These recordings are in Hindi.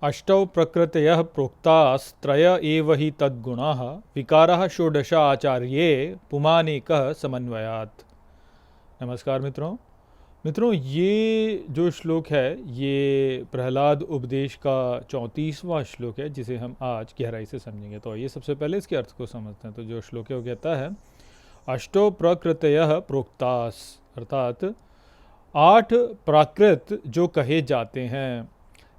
अष्टौ प्रकृतयः प्रोक्तास्त्रय एव हि तद्गुणाः विकाराः षोडश आचार्ये पुमानेकः समन्वयात्। नमस्कार मित्रों। ये जो श्लोक है ये प्रहलाद उपदेश का 34वां श्लोक है, जिसे हम आज गहराई से समझेंगे। तो ये सबसे पहले इसके अर्थ को समझते हैं। तो जो श्लोक है वो कहता है अष्टो प्रकृतयः प्रोक्तास, अर्थात 8 प्राकृत जो कहे जाते हैं,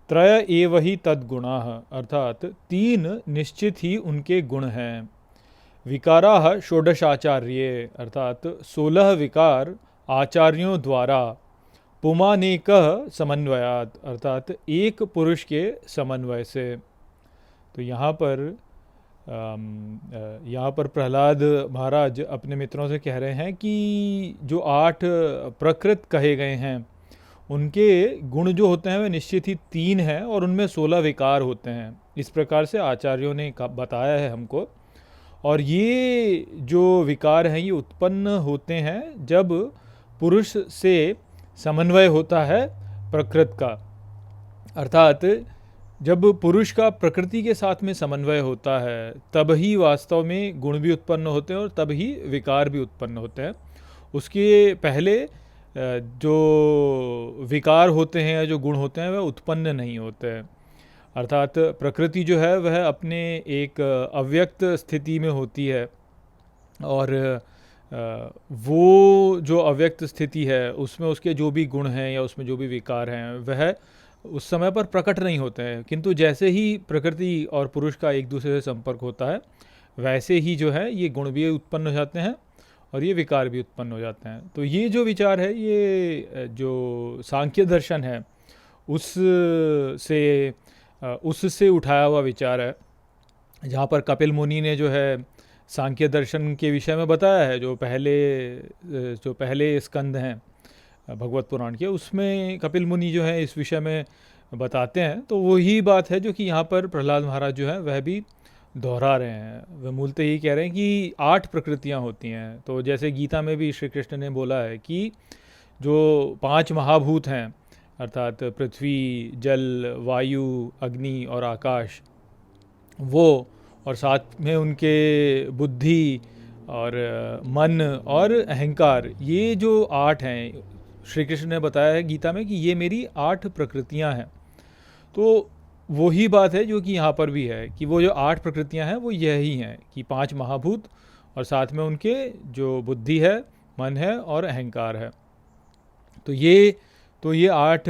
त्रय एव ही तद्गुणाः, अर्थात 3 निश्चित ही उनके गुण हैं, विकाराः षोडशाचार्ये, अर्थात 16 विकार आचार्यों द्वारा, पुमानेकः समन्वयात्, अर्थात एक पुरुष के समन्वय से। तो यहाँ पर प्रहलाद महाराज अपने मित्रों से कह रहे हैं कि जो 8 प्रकृत कहे गए हैं उनके गुण जो होते हैं वे निश्चित ही 3 हैं और उनमें 16 विकार होते हैं। इस प्रकार से आचार्यों ने बताया है हमको। और ये जो विकार हैं ये उत्पन्न होते हैं जब पुरुष से समन्वय होता है प्रकृत का, अर्थात जब पुरुष का प्रकृति के साथ में समन्वय होता है तब ही वास्तव में गुण भी उत्पन्न होते हैं और तब ही विकार भी उत्पन्न होते हैं। उसके पहले जो विकार होते हैं या जो गुण होते हैं वह उत्पन्न नहीं होते हैं। अर्थात प्रकृति जो है वह अपने एक अव्यक्त स्थिति में होती है और वो जो अव्यक्त स्थिति है उसमें उसके जो भी गुण हैं या उसमें जो भी विकार हैं वह उस समय पर प्रकट नहीं होते हैं। किंतु जैसे ही प्रकृति और पुरुष का एक दूसरे से संपर्क होता है वैसे ही जो है ये गुण भी उत्पन्न हो जाते हैं और ये विकार भी उत्पन्न हो जाते हैं। तो ये जो विचार है ये जो सांख्य दर्शन है उससे उठाया हुआ विचार है, जहाँ पर कपिल मुनि ने जो है सांख्य दर्शन के विषय में बताया है। जो पहले स्कंद हैं भगवत पुराण के, उसमें कपिल मुनि जो है इस विषय में बताते हैं। तो वही बात है जो कि यहाँ पर प्रहलाद महाराज जो है वह भी दोहरा रहे हैं। वह मूलतः ही कह रहे हैं कि 8 प्रकृतियाँ होती हैं। तो जैसे गीता में भी श्री कृष्ण ने बोला है कि जो 5 महाभूत हैं, अर्थात पृथ्वी, जल, वायु, अग्नि और आकाश, वो और साथ में उनके बुद्धि और मन और अहंकार, ये जो 8 हैं श्री कृष्ण ने बताया है गीता में कि ये मेरी 8 प्रकृतियाँ हैं। तो वही बात है जो कि यहाँ पर भी है कि वो जो 8 प्रकृतियाँ हैं वो यही हैं कि 5 महाभूत और साथ में उनके जो बुद्धि है, मन है और अहंकार है। तो ये 8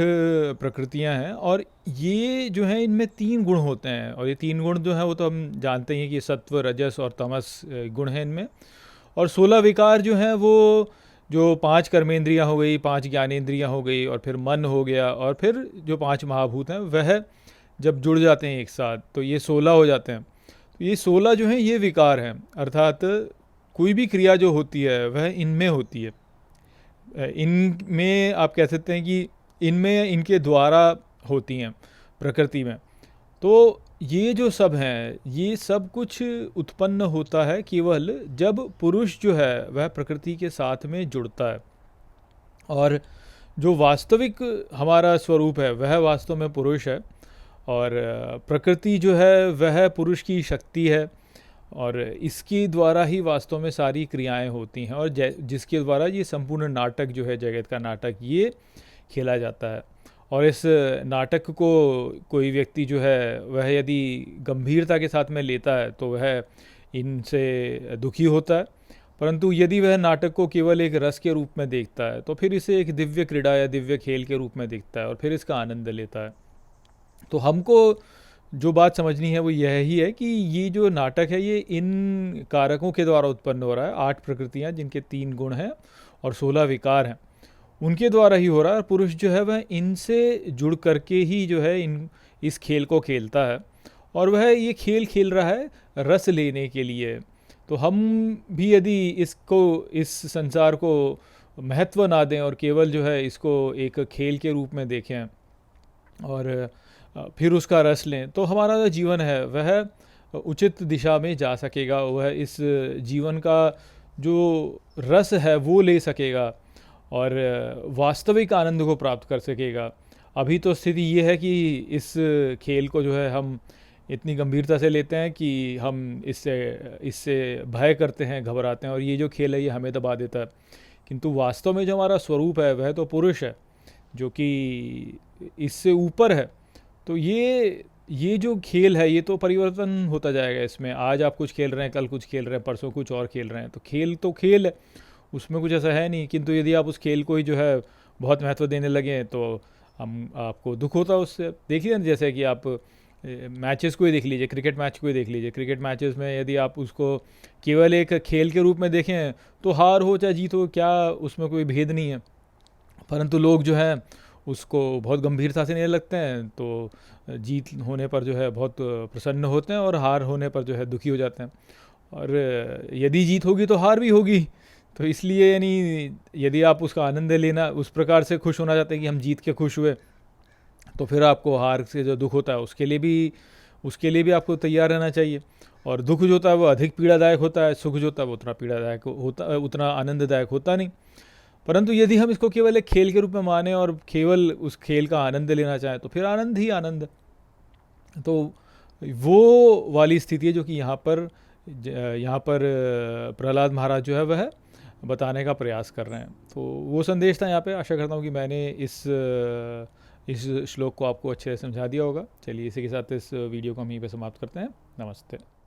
प्रकृतियाँ हैं और ये जो है इनमें 3 गुण होते हैं। और ये 3 गुण जो है वो तो हम जानते हैं कि सत्व, रजस और तमस गुण हैं इनमें। और 16 विकार जो हैं वो जो 5 कर्मेंद्रियाँ हो गई, 5 ज्ञानेंद्रियाँ हो गई और फिर मन हो गया और फिर जो 5 महाभूत हैं वह जब जुड़ जाते हैं एक साथ तो ये 16 हो जाते हैं। तो ये 16 जो हैं ये विकार हैं, अर्थात कोई भी क्रिया जो होती है वह इनमें होती है। इनमें आप कह सकते हैं कि इनमें इनके द्वारा होती हैं प्रकृति में। तो ये जो सब हैं ये सब कुछ उत्पन्न होता है केवल जब पुरुष जो है वह प्रकृति के साथ में जुड़ता है। और जो वास्तविक हमारा स्वरूप है वह वास्तव में पुरुष है और प्रकृति जो है वह पुरुष की शक्ति है और इसके द्वारा ही वास्तव में सारी क्रियाएं होती हैं और जिसके द्वारा ये संपूर्ण नाटक जो है, जगत का नाटक, ये खेला जाता है। और इस नाटक को कोई व्यक्ति जो है वह यदि गंभीरता के साथ में लेता है तो वह इनसे दुखी होता है, परंतु यदि वह नाटक को केवल एक रस के रूप में देखता है तो फिर इसे एक दिव्य क्रीड़ा या दिव्य खेल के रूप में देखता है और फिर इसका आनंद लेता है। तो हमको जो बात समझनी है वो यह ही है कि ये जो नाटक है ये इन कारकों के द्वारा उत्पन्न हो रहा है। 8 प्रकृतियाँ जिनके 3 गुण हैं और 16 विकार हैं उनके द्वारा ही हो रहा है। और पुरुष जो है वह इनसे जुड़ करके ही जो है इस खेल को खेलता है और वह ये खेल खेल रहा है रस लेने के लिए। तो हम भी यदि इस संसार को महत्व ना दें और केवल जो है इसको एक खेल के रूप में देखें और फिर उसका रस लें तो हमारा जो जीवन है वह उचित दिशा में जा सकेगा। वह इस जीवन का जो रस है वो ले सकेगा और वास्तविक आनंद को प्राप्त कर सकेगा। अभी तो स्थिति ये है कि इस खेल को जो है हम इतनी गंभीरता से लेते हैं कि हम इससे इससे भय करते हैं, घबराते हैं, और ये जो खेल है ये हमें दबा देता है। किंतु वास्तव में जो हमारा स्वरूप है वह तो पुरुष है, जो कि इससे ऊपर है। तो ये जो खेल है ये तो परिवर्तन होता जाएगा इसमें। आज आप कुछ खेल रहे हैं, कल कुछ खेल रहे हैं, परसों कुछ और खेल रहे हैं। तो खेल है, उसमें कुछ ऐसा है नहीं। किंतु यदि आप उस खेल को ही जो है बहुत महत्व देने लगे तो हम आपको दुख होता है उससे। देखिए ना, जैसे कि आप मैचेस को ही देख लीजिए, क्रिकेट मैच को ही देख लीजिए। क्रिकेट मैचेस में यदि आप उसको केवल एक खेल के रूप में देखें तो हार हो चाहे जीत हो, क्या उसमें कोई भेद नहीं है। परंतु लोग जो है उसको बहुत गंभीरता से लेने लगते हैं, तो जीत होने पर जो है बहुत प्रसन्न होते हैं और हार होने पर जो है दुखी हो जाते हैं। और यदि जीत होगी तो हार भी होगी। तो इसलिए यानी यदि आप उसका आनंद लेना, उस प्रकार से खुश होना चाहते हैं कि हम जीत के खुश हुए, तो फिर आपको हार से जो दुख होता है उसके लिए भी आपको तैयार रहना चाहिए। और दुख जो होता है वो अधिक पीड़ादायक होता है, सुख जो होता है वो उतना पीड़ादायक होता, उतना आनंददायक होता नहीं। परंतु यदि हम इसको केवल एक खेल के रूप में माने और केवल उस खेल का आनंद लेना चाहें तो फिर आनंद ही आनंद है। तो वो वाली स्थिति है जो कि यहाँ पर प्रहलाद महाराज जो है वह बताने का प्रयास कर रहे हैं। तो वो संदेश था यहाँ पे। आशा करता हूँ कि मैंने इस श्लोक को आपको अच्छे से समझा दिया होगा। चलिए इसी के साथ इस वीडियो को हम यहीं पे समाप्त करते हैं। नमस्ते।